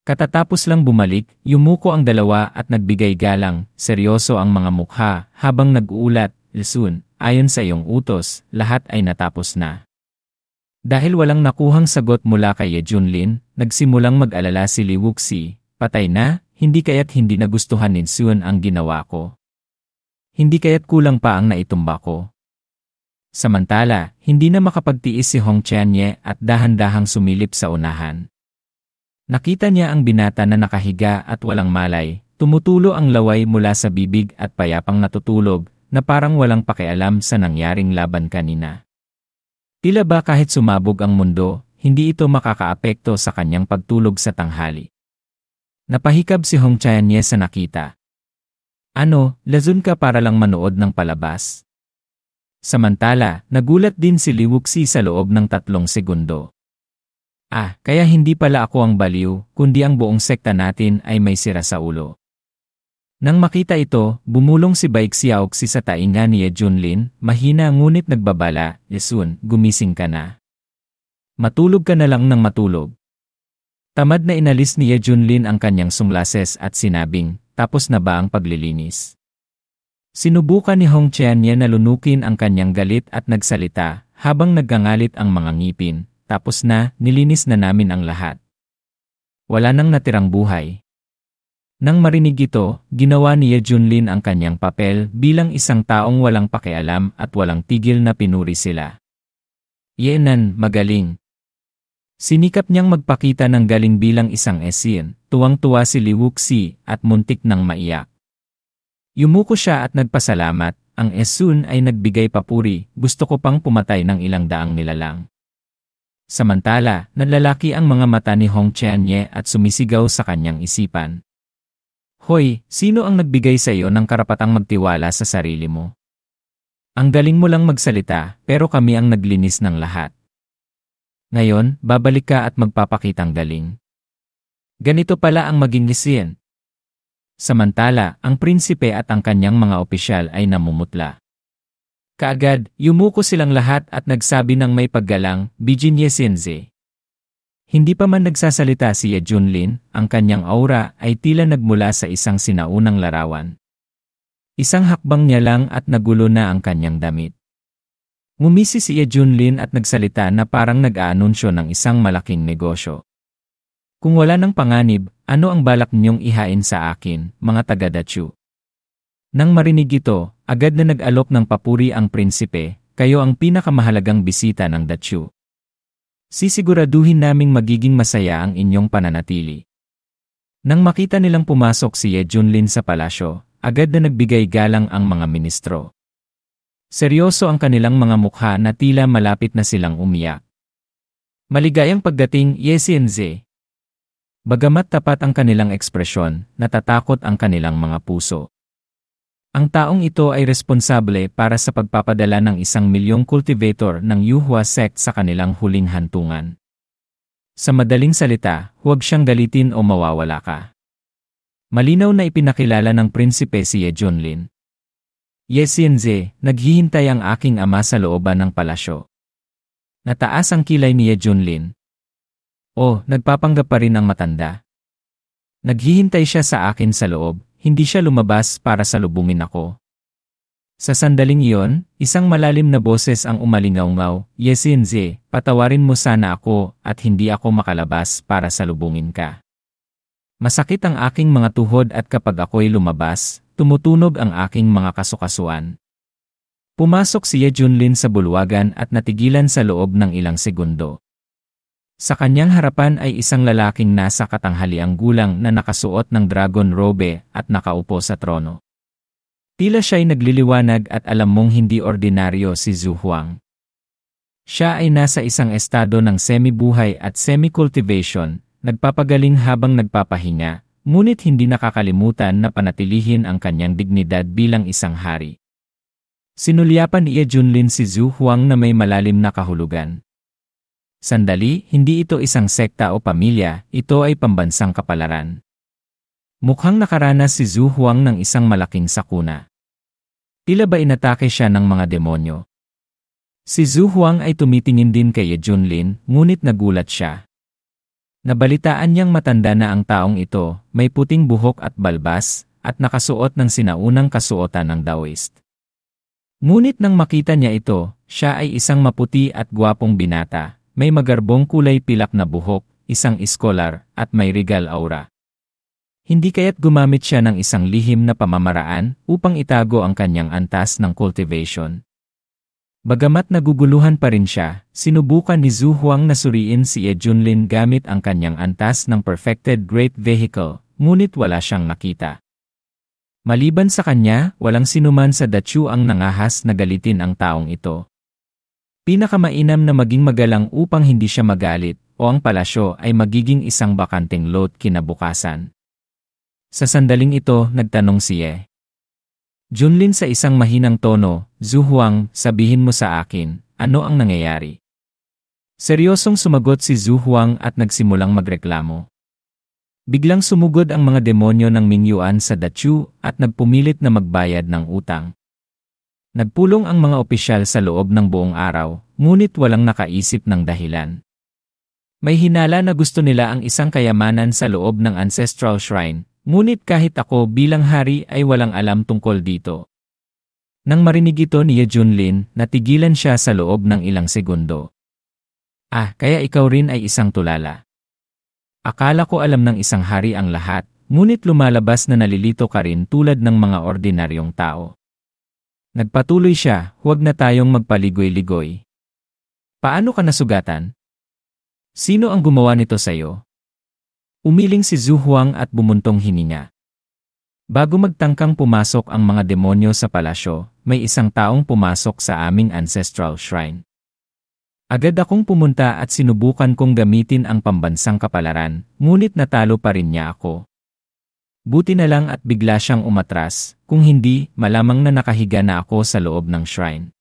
Katatapos lang bumalik, yumuko ang dalawa at nagbigay galang, seryoso ang mga mukha, habang nag-uulat, "Soon, ayon sa iyong utos, lahat ay natapos na." Dahil walang nakuhang sagot mula kay Ye Junlin, nagsimulang mag-alala si Li Wuxi, "Patay na, hindi kaya't hindi nagustuhan ni Sun ang ginawa ko. Hindi kaya't kulang pa ang naitumba ko." Samantala, hindi na makapagtiis si Hong Qianye at dahan-dahang sumilip sa unahan. Nakita niya ang binata na nakahiga at walang malay, tumutulo ang laway mula sa bibig at payapang natutulog, na parang walang pakialam sa nangyaring laban kanina. Tila ba kahit sumabog ang mundo, hindi ito makakaapekto sa kanyang pagtulog sa tanghali. Napahikab si Hong Qianye sa nakita. "Ano, lazun ka para lang manood ng palabas?" Samantala, nagulat din si Li Wuxi sa loob ng 3 segundo. Kaya hindi pala ako ang baliw, kundi ang buong sekta natin ay may sira sa ulo. Nang makita ito, bumulong si Bai Xiaoxi sa tainga ni Ye Junlin, mahina ngunit nagbabala, "Sun, gumising ka na. Matulog ka na lang ng matulog." Tamad na inalis ni Ye Junlin ang kanyang sunglases at sinabing, "Tapos na ba ang paglilinis?" Sinubukan ni Hong Qianye na lunukin ang kanyang galit at nagsalita, habang naggangalit ang mga ngipin, "Tapos na, nilinis na namin ang lahat. Wala nang natirang buhay." Nang marinig ito, ginawa ni Ye Junlin ang kanyang papel bilang isang taong walang pakialam at walang tigil na pinuri sila. "Yenan, magaling." Sinikap niyang magpakita ng galing bilang isang esin, tuwang-tuwa si Li Wuxi at muntik nang maiyak. Yumuko siya at nagpasalamat, "Ang Esun ay nagbigay papuri, gusto ko pang pumatay ng ilang daang nilalang." Samantala, nanlalaki ang mga mata ni Hong Qianye at sumisigaw sa kanyang isipan. "Hoy, sino ang nagbigay sa iyo ng karapatang magtiwala sa sarili mo? Ang galing mo lang magsalita, pero kami ang naglinis ng lahat. Ngayon, babalik ka at magpapakitang galing. Ganito pala ang maging lisiyan." Samantala, ang prinsipe at ang kanyang mga opisyal ay namumutla. Kaagad, yumuko silang lahat at nagsabi ng may paggalang, "Bijin Ye Xinze." Hindi pa man nagsasalita si Ye Junlin, ang kanyang aura ay tila nagmula sa isang sinaunang larawan. Isang hakbang niya lang at nagulo na ang kanyang damit. Ngumisi si Ye Junlin at nagsalita na parang nag-aanunsyo ng isang malaking negosyo. "Kung wala ng panganib, ano ang balak niyong ihain sa akin, mga taga-Dachu?" Nang marinig ito, agad na nag-alok ng papuri ang prinsipe, "Kayo ang pinakamahalagang bisita ng Dachu. Sisiguraduhin naming magiging masaya ang inyong pananatili." Nang makita nilang pumasok si Ye Junlin sa palasyo, agad na nagbigay galang ang mga ministro. Seryoso ang kanilang mga mukha na tila malapit na silang umiyak. "Maligayang pagdating, Ye Xinze." Bagamat tapat ang kanilang ekspresyon, natatakot ang kanilang mga puso. Ang taong ito ay responsable para sa pagpapadala ng 1,000,000 cultivator ng Yuhua sect sa kanilang huling hantungan. Sa madaling salita, huwag siyang galitin o mawawala ka. Malinaw na ipinakilala ng prinsipe si Ye Junlin. "Ye Xinze, naghihintay ang aking ama sa looban ng palasyo." Nataas ang kilay ni Ye Junlin. Nagpapanggap pa rin ang matanda. "Naghihintay siya sa akin sa loob, hindi siya lumabas para salubungin ako." Sa sandaling iyon, isang malalim na boses ang umalingaw-ngaw, "Ye Xinze, patawarin mo sana ako at hindi ako makalabas para salubungin ka. Masakit ang aking mga tuhod at kapag ako'y lumabas, tumutunog ang aking mga kasukasuan." Pumasok si Ye Junlin sa bulwagan at natigilan sa loob ng ilang segundo. Sa kanyang harapan ay isang lalaking nasa katanghaliang gulang na nakasuot ng dragon robe at nakaupo sa trono. Tila siya'y nagliliwanag at alam mong hindi ordinaryo si Zhu Huang. Siya ay nasa isang estado ng semi-buhay at semi-cultivation, nagpapagaling habang nagpapahinga, ngunit hindi nakakalimutan na panatilihin ang kanyang dignidad bilang isang hari. Sinulyapan ni Ye Junlin si Zhu Huang na may malalim na kahulugan. Sandali, hindi ito isang sekta o pamilya, ito ay pambansang kapalaran. Mukhang nakaranas si Zhu Huang ng isang malaking sakuna. Tila ba inatake siya ng mga demonyo? Si Zhu Huang ay tumitingin din kay Ye Junlin, ngunit nagulat siya. Nabalitaan niyang matanda na ang taong ito, may puting buhok at balbas, at nakasuot ng sinaunang kasuotan ng Taoist. Ngunit nang makita niya ito, siya ay isang maputi at gwapong binata, may magarbong kulay pilak na buhok, isang iskolar, at may regal aura. Hindi kaya't gumamit siya ng isang lihim na pamamaraan upang itago ang kanyang antas ng cultivation. Bagamat naguguluhan pa rin siya, sinubukan ni Zhu Huang na suriin si Ye Junlin gamit ang kanyang antas ng perfected great vehicle, ngunit wala siyang nakita. Maliban sa kanya, walang sinuman sa Dachu ang nangahas na galitin ang taong ito. Pinakamainam na maging magalang upang hindi siya magalit, o ang palasyo ay magiging isang bakanteng lot kinabukasan. Sa sandaling ito, nagtanong si Ye Junlin sa isang mahinang tono, "Zhu Huang, sabihin mo sa akin, ano ang nangyayari?" Seryosong sumagot si Zhu Huang at nagsimulang magreklamo. Biglang sumugod ang mga demonyo ng Mingyuan sa Dachu at nagpumilit na magbayad ng utang. Nagpulong ang mga opisyal sa loob ng buong araw, ngunit walang nakaisip ng dahilan. May hinala na gusto nila ang isang kayamanan sa loob ng ancestral shrine, ngunit kahit ako bilang hari ay walang alam tungkol dito. Nang marinig ito ni Ye Junlin, natigilan siya sa loob ng ilang segundo. Kaya ikaw rin ay isang tulala. Akala ko alam ng isang hari ang lahat, ngunit lumalabas na nalilito ka rin tulad ng mga ordinaryong tao. Nagpatuloy siya, huwag na tayong magpaligoy-ligoy. Paano ka nasugatan? Sino ang gumawa nito sa'yo? Umiling si Zhu Huang at bumuntong hininga. Bago magtangkang pumasok ang mga demonyo sa palasyo, may isang taong pumasok sa aming ancestral shrine. Agad akong pumunta at sinubukan kong gamitin ang pambansang kapalaran, ngunit natalo pa rin niya ako. Buti na lang at bigla siyang umatras, kung hindi, malamang na nakahiga na ako sa loob ng shrine.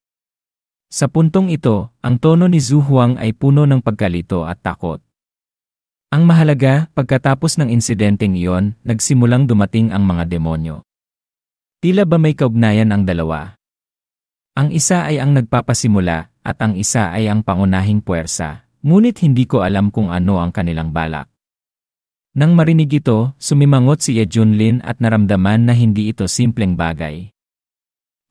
Sa puntong ito, ang tono ni Zhu Huang ay puno ng pagkalito at takot. Ang mahalaga, pagkatapos ng insidenteng iyon, nagsimulang dumating ang mga demonyo. Tila ba may kaugnayan ang dalawa? Ang isa ay ang nagpapasimula, at ang isa ay ang pangunahing puwersa, ngunit hindi ko alam kung ano ang kanilang balak. Nang marinig ito, sumimangot si Ye Junlin at naramdaman na hindi ito simpleng bagay.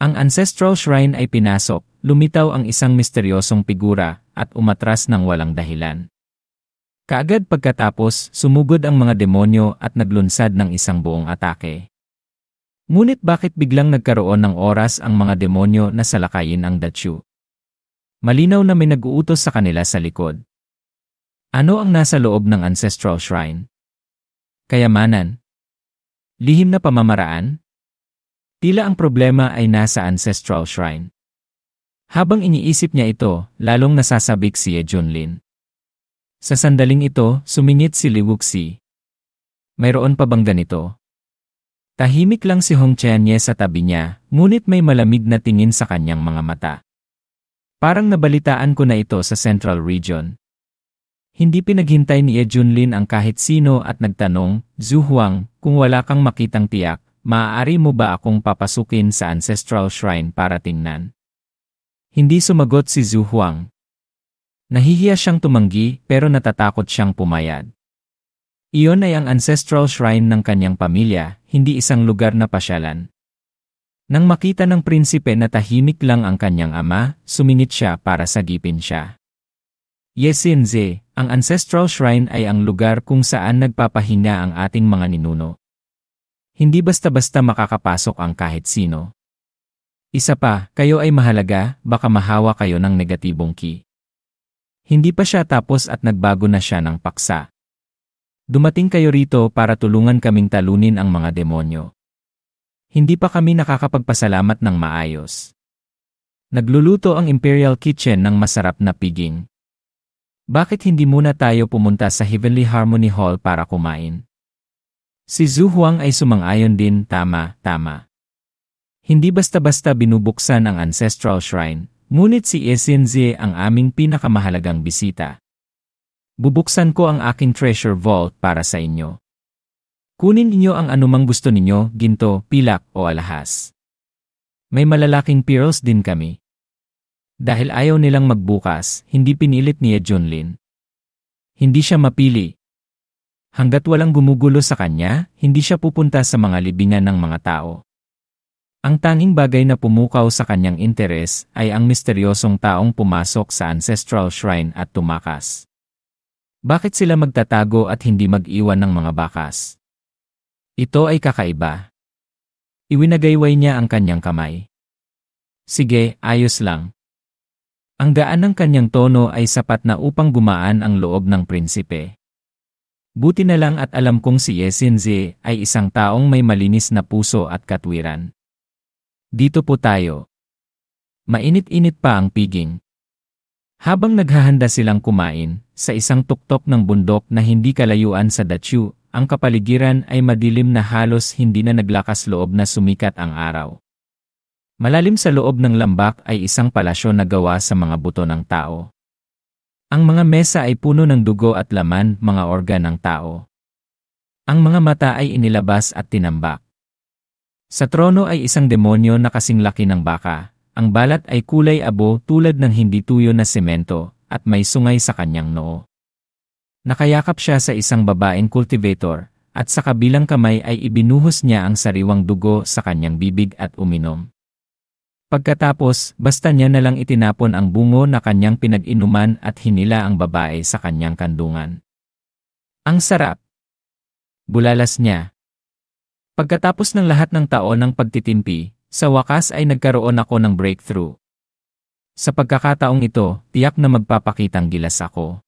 Ang ancestral shrine ay pinasok, lumitaw ang isang misteryosong figura, at umatras ng walang dahilan. Kaagad pagkatapos, sumugod ang mga demonyo at naglunsad ng isang buong atake. Ngunit bakit biglang nagkaroon ng oras ang mga demonyo na salakayin ang Dachu? Malinaw na may nag-uutos sa kanila sa likod. Ano ang nasa loob ng ancestral shrine? Kayamanan? Lihim na pamamaraan? Tila ang problema ay nasa ancestral shrine. Habang iniisip niya ito, lalong nasasabik si Ye Junlin. Sa sandaling ito, sumingit si Li Wuxi. Mayroon pa bang ganito? Tahimik lang si Hong Qianye sa tabi niya, ngunit may malamig na tingin sa kanyang mga mata. Parang nabalitaan ko na ito sa Central Region. Hindi pinaghintay ni Ye Junlin ang kahit sino at nagtanong, "Zhu Huang, kung wala kang makitang tiyak, maaari mo ba akong papasukin sa ancestral shrine para tingnan?" Hindi sumagot si Zhu Huang. Nahihiya siyang tumanggi pero natatakot siyang pumayag. Iyon ay ang ancestral shrine ng kanyang pamilya, hindi isang lugar na pasyalan. Nang makita ng prinsipe na tahimik lang ang kanyang ama, sumingit siya para sagipin siya. Ye Xinze, ang ancestral shrine ay ang lugar kung saan nagpapahinga ang ating mga ninuno. Hindi basta-basta makakapasok ang kahit sino. Isa pa, kayo ay mahalaga, baka mahawa kayo ng negatibong ki. Hindi pa siya tapos at nagbago na siya ng paksa. Dumating kayo rito para tulungan kaming talunin ang mga demonyo. Hindi pa kami nakakapagpasalamat ng maayos. Nagluluto ang Imperial Kitchen ng masarap na piging. Bakit hindi muna tayo pumunta sa Heavenly Harmony Hall para kumain? Si Zhu Huang ay sumang-ayon din, tama. Hindi basta-basta binubuksan ang ancestral shrine, ngunit si Ye Xinze ang aming pinakamahalagang bisita. Bubuksan ko ang aking treasure vault para sa inyo. Kunin ninyo ang anumang gusto ninyo, ginto, pilak o alahas. May malalaking pearls din kami. Dahil ayaw nilang magbukas, hindi pinilit ni Ye Junlin. Hindi siya mapili. Hanggat walang gumugulo sa kanya, hindi siya pupunta sa mga libingan ng mga tao. Ang tanging bagay na pumukaw sa kanyang interes ay ang misteryosong taong pumasok sa ancestral shrine at tumakas. Bakit sila magtatago at hindi mag-iwan ng mga bakas? Ito ay kakaiba. Iwinagayway niya ang kanyang kamay. Sige, ayos lang. Ang gaan ng kanyang tono ay sapat na upang gumaan ang loob ng prinsipe. Buti na lang at alam kong si Yesinze ay isang taong may malinis na puso at katwiran. Dito po tayo. Mainit-init pa ang piging. Habang naghahanda silang kumain, sa isang tuktok ng bundok na hindi kalayuan sa Dachu, ang kapaligiran ay madilim na halos hindi na naglakas loob na sumikat ang araw. Malalim sa loob ng lambak ay isang palasyo na gawa sa mga buto ng tao. Ang mga mesa ay puno ng dugo at laman, mga organ ng tao. Ang mga mata ay inilabas at tinambak. Sa trono ay isang demonyo na kasing laki ng baka. Ang balat ay kulay abo tulad ng hindi tuyo na semento at may sungay sa kanyang noo. Nakayakap siya sa isang babaeng cultivator at sa kabilang kamay ay ibinuhos niya ang sariwang dugo sa kanyang bibig at uminom. Pagkatapos, basta niya na lang itinapon ang bungo na kanyang pinag-inuman at hinila ang babae sa kanyang kandungan. Ang sarap! Bulalas niya. Pagkatapos ng lahat ng taon ng pagtitimpi, sa wakas ay nagkaroon ako ng breakthrough. Sa pagkakataong ito, tiyak na magpapakitang gilas ako.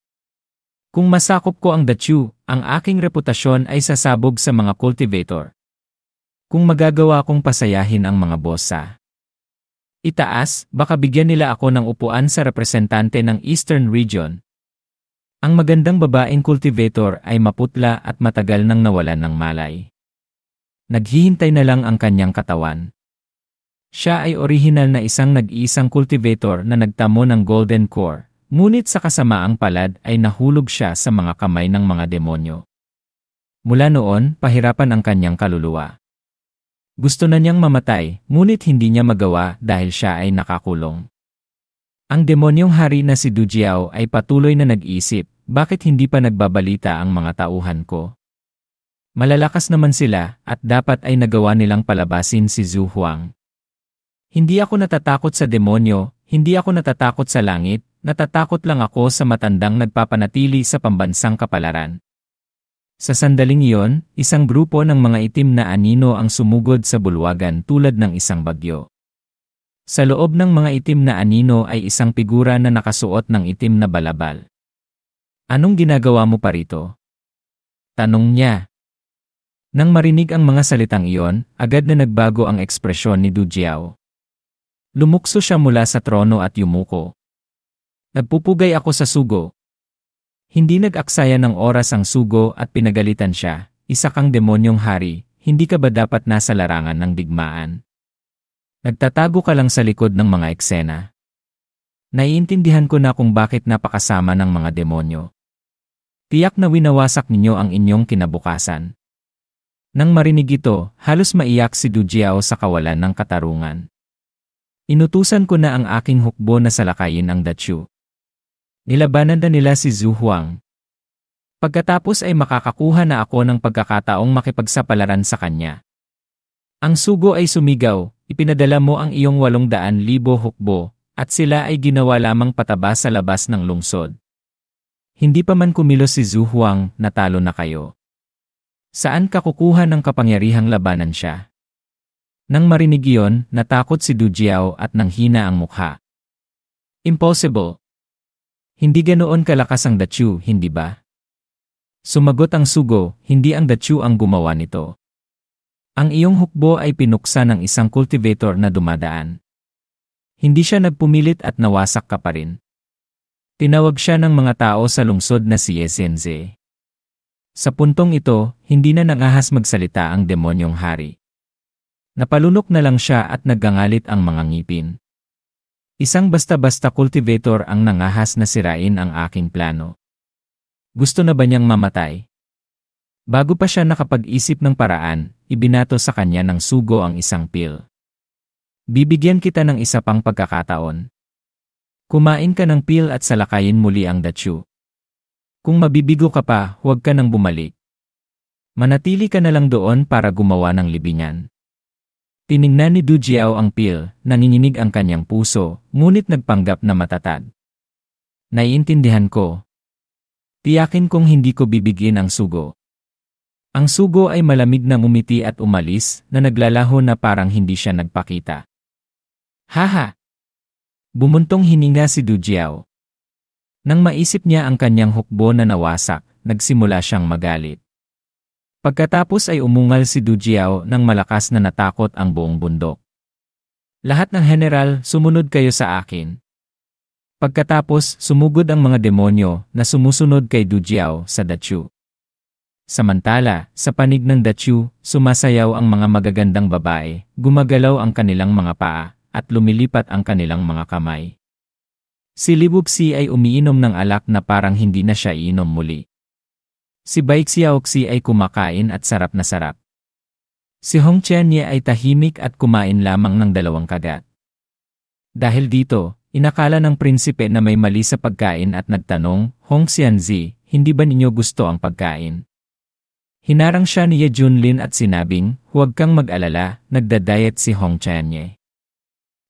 Kung masakop ko ang Dachu, ang aking reputasyon ay sasabog sa mga cultivator. Kung magagawa kong pasayahin ang mga bossa. Itaas, baka bigyan nila ako ng upuan sa representante ng Eastern Region. Ang magandang babaeng cultivator ay maputla at matagal nang nawalan ng malay. Naghihintay na lang ang kanyang katawan. Siya ay orihinal na isang nag-iisang cultivator na nagtamo ng golden core, ngunit sa kasamaang palad ay nahulog siya sa mga kamay ng mga demonyo. Mula noon, pahirapan ang kanyang kaluluwa. Gusto na niyang mamatay, ngunit hindi niya magawa dahil siya ay nakakulong. Ang demonyong hari na si Dujiao ay patuloy na nag-isip, bakit hindi pa nagbabalita ang mga tauhan ko? Malalakas naman sila at dapat ay nagawa nilang palabasin si Zhu Huang. Hindi ako natatakot sa demonyo, hindi ako natatakot sa langit, natatakot lang ako sa matandang nagpapanatili sa pambansang kapalaran. Sa sandaling iyon, isang grupo ng mga itim na anino ang sumugod sa bulwagan tulad ng isang bagyo. Sa loob ng mga itim na anino ay isang figura na nakasuot ng itim na balabal. Anong ginagawa mo pa rito? Tanong niya. Nang marinig ang mga salitang iyon, agad na nagbago ang ekspresyon ni Dujiao. Lumukso siya mula sa trono at yumuko. Nagpupugay ako sa sugo. Hindi nag-aksaya ng oras ang sugo at pinagalitan siya, isa kang demonyong hari, hindi ka ba dapat nasa larangan ng digmaan? Nagtatago ka lang sa likod ng mga eksena. Naiintindihan ko na kung bakit napakasama ng mga demonyo. Tiyak na winawasak ninyo ang inyong kinabukasan. Nang marinig ito, halos maiyak si Dujiao sa kawalan ng katarungan. Inutusan ko na ang aking hukbo na salakayin ang Dachu. Nilabanan na nila si Zhu Huang. Pagkatapos ay makakakuha na ako ng pagkakataong makipagsapalaran sa kanya. Ang sugo ay sumigaw, ipinadala mo ang iyong 800,000 hukbo, at sila ay ginawa lamang pataba sa labas ng lungsod. Hindi pa man kumilos si Zhu Huang, natalo na kayo. Saan ka kukuha ng kapangyarihang labanan siya? Nang marinig iyon, natakot si Dujiao at nanghina ang mukha. Impossible. Hindi ganoon kalakas ang Dachu, hindi ba? Sumagot ang sugo, hindi ang Dachu ang gumawa nito. Ang iyong hukbo ay pinuksa ng isang cultivator na dumadaan. Hindi siya nagpumilit at nawasak ka pa rin. Tinawag siya ng mga tao sa lungsod na si Yesinze. Sa puntong ito, hindi na nangahas magsalita ang demonyong hari. Napalunok na lang siya at naggangalit ang mga ngipin. Isang basta-basta cultivator ang nangahas na sirain ang aking plano. Gusto na ba niyang mamatay? Bago pa siya nakapag-isip ng paraan, ibinato sa kanya ng sugo ang isang pil. Bibigyan kita ng isa pang pagkakataon. Kumain ka ng pil at salakayin muli ang Dachu. Kung mabibigo ka pa, huwag ka nang bumalik. Manatili ka na lang doon para gumawa ng libingan. Tiningnan ni Du Jiao ang pil, nanginginig ang kanyang puso, ngunit nagpanggap na matatag. Naiintindihan ko. Tiyakin kong hindi ko bibigyan ang sugo. Ang sugo ay malamig na ngumiti at umalis, na naglalaho na parang hindi siya nagpakita. Haha! Bumuntong hininga si Du Jiao. Nang maisip niya ang kanyang hukbo na nawasak, nagsimula siyang magalit. Pagkatapos ay umungal si Du Jiao nang malakas na natakot ang buong bundok. Lahat ng general, sumunod kayo sa akin. Pagkatapos, sumugod ang mga demonyo na sumusunod kay Du Jiao sa Dachu. Samantala, sa panig ng Dachu, sumasayaw ang mga magagandang babae, gumagalaw ang kanilang mga paa, at lumilipat ang kanilang mga kamay. Si Li Wuxi ay umiinom ng alak na parang hindi na siya iinom muli. Si Bai Xiaoxi ay kumakain at sarap na sarap. Si Hong Qianye ay tahimik at kumain lamang ng 2 kagat. Dahil dito, inakala ng prinsipe na may mali sa pagkain at nagtanong, Hong Xianzi, hindi ba ninyo gusto ang pagkain? Hinarang siya ni Ye Junlin at sinabing, huwag kang mag-alala, nagda-diet si Hong Qianye.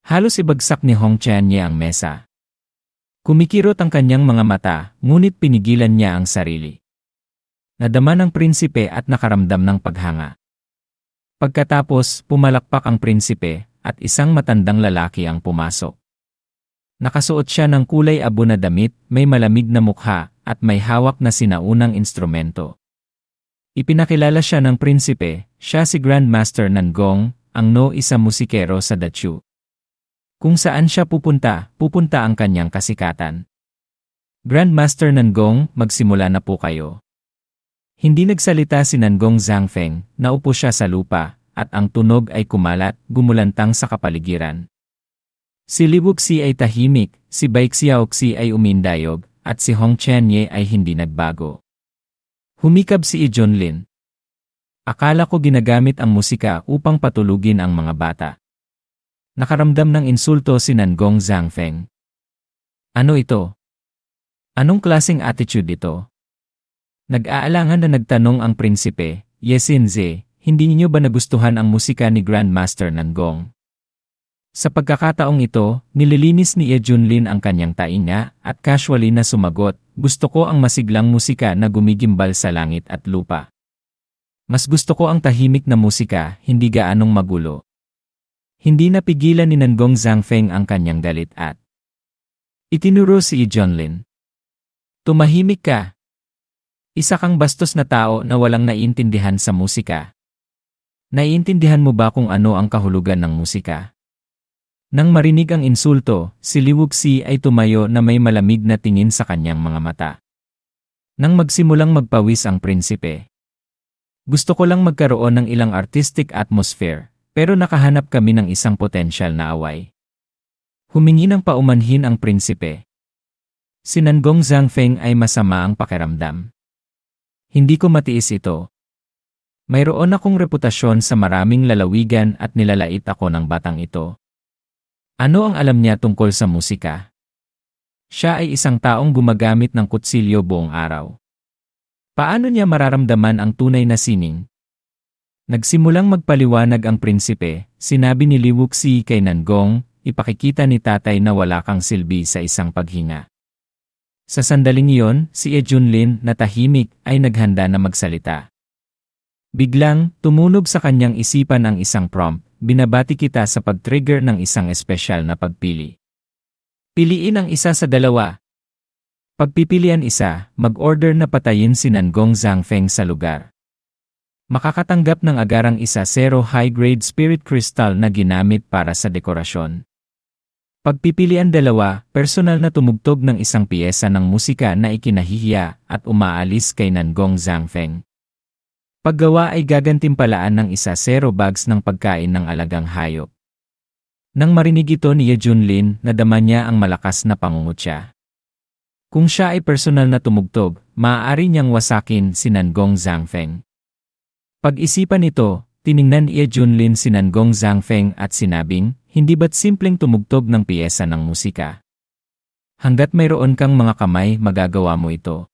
Halos ibagsak ni Hong Qianye ang mesa. Kumikirot ang kanyang mga mata, ngunit pinigilan niya ang sarili. Nadama ng prinsipe at nakaramdam ng paghanga. Pagkatapos, pumalakpak ang prinsipe at isang matandang lalaki ang pumasok. Nakasuot siya ng kulay abo na damit, may malamig na mukha, at may hawak na sinaunang instrumento. Ipinakilala siya ng prinsipe, siya si Grandmaster Nangong, ang no-isa musikero sa Dachu. Kung saan siya pupunta, pupunta ang kanyang kasikatan. Grandmaster Nangong, magsimula na po kayo. Hindi nagsalita si Nangong Zhangfeng, naupo siya sa lupa, at ang tunog ay kumalat, gumulantang sa kapaligiran. Si Li Wuxi ay tahimik, si Bai Xiaoxi ay umindayog, at si Hong Qianye ay hindi nagbago. Humikab si Ye Junlin. Akala ko ginagamit ang musika upang patulugin ang mga bata. Nakaramdam ng insulto si Nangong Zhangfeng. Ano ito? Anong klaseng attitude ito? Nag-aalangan na nagtanong ang prinsipe, Ye Xinzi, hindi niyo ba nagustuhan ang musika ni Grandmaster Nangong? Sa pagkakataong ito, nililinis ni Ye Junlin ang kanyang tainga at casually na sumagot, gusto ko ang masiglang musika na gumigimbal sa langit at lupa. Mas gusto ko ang tahimik na musika, hindi gaanong magulo. Hindi napigilan ni Nangong Zhangfeng ang kanyang galit at itinuro si Ye Junlin. Tumahimik ka. Isa kang bastos na tao na walang naiintindihan sa musika. Naiintindihan mo ba kung ano ang kahulugan ng musika? Nang marinig ang insulto, si Li Wuxi ay tumayo na may malamig na tingin sa kanyang mga mata. Nang magsimulang magpawis ang prinsipe. Gusto ko lang magkaroon ng ilang artistic atmosphere, pero nakahanap kami ng isang potensyal na away. Humingi ng paumanhin ang prinsipe. Si Nangong Zhangfeng ay masama ang pakiramdam. Hindi ko matiis ito. Mayroon akong reputasyon sa maraming lalawigan at nilalait ako ng batang ito. Ano ang alam niya tungkol sa musika? Siya ay isang taong gumagamit ng kutsilyo buong araw. Paano niya mararamdaman ang tunay na sining? Nagsimulang magpaliwanag ang prinsipe, sinabi ni Li Wuxi kay Nangong, ipakikita ni tatay na wala kang silbi sa isang paghinga. Sa sandaling iyon, si Ye Junlin na tahimik ay naghanda na magsalita. Biglang, tumunog sa kanyang isipan ang isang prompt, binabati kita sa pag-trigger ng isang espesyal na pagpili. Piliin ang isa sa dalawa. Pagpipilian isa, mag-order na patayin si Nangong Zhangfeng sa lugar. Makakatanggap ng agarang 1 0 high-grade spirit crystal na ginamit para sa dekorasyon. Pagpipilian 2, personal na tumugtog ng isang piyesa ng musika na ikinahihiya at umaalis kay Nangong Zhangfeng. Paggawa ay gagantimpalaan ng 1 0 bags ng pagkain ng alagang hayop. Nang marinig ito ni Ye Junlin, nadama niya ang malakas na pangungutya. Kung siya ay personal na tumugtog, maaari niyang wasakin si Nangong Zhangfeng. Pag-isipan ito, tiningnan ni Ye Junlin si Nangong Zhangfeng at sinabing, hindi ba't simpleng tumugtog ng piyesa ng musika? Hanggat mayroon kang mga kamay, magagawa mo ito.